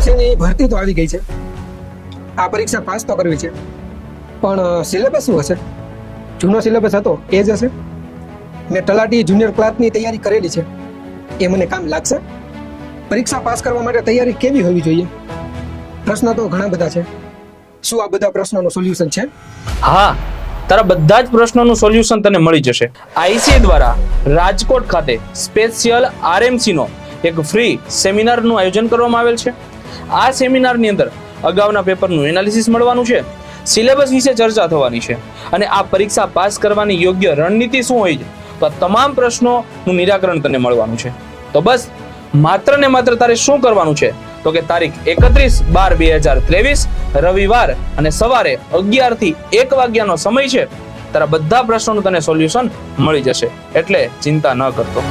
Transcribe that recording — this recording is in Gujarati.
પીએસસીની ભરતી તો આવી ગઈ છે, આ પરીક્ષા પાસ તો કરવી છે, પણ સિલેબસ શું હશે? જૂનો સિલેબસ હતો એ જ હશે? મેં તલાટી જુનિયર ક્લાર્કની તૈયારી કરેલી છે, એ મને કામ લાગશે? પરીક્ષા પાસ કરવા માટે તૈયારી કેવી હોવી જોઈએ? પ્રશ્ન તો ઘણા બધા છે. શું આ બધા પ્રશ્નોનું સોલ્યુશન છે? હા, તારા બધા જ પ્રશ્નોનું સોલ્યુશન તને મળી જશે. આઈસીએ દ્વારા રાજકોટ ખાતે સ્પેશિયલ આરએમસી નો એક ફ્રી સેમિનારનું આયોજન કરવામાં આવેલ છે. આ સેમિનારની અંદર અગાઉના પેપરનું એનાલિસિસ મળવાનું છે, સિલેબસ વિશે ચર્ચા થવાની છે અને આ પરીક્ષા પાસ કરવાની યોગ્ય રણનીતિ શું હોય છે, તો આ તમામ પ્રશ્નોનું નિરાકરણ તને મળવાનું છે. તો બસ માત્ર ને માત્ર તારે શું કરવાનું છે તો કે તારીખ 31/12/2023 રવિવાર અને સવારે 11 થી 1 વાગ્યાનો સમય છે. તારા બધા પ્રશ્નોનું તને સોલ્યુશન મળી જશે, એટલે ચિંતા ન કરતો.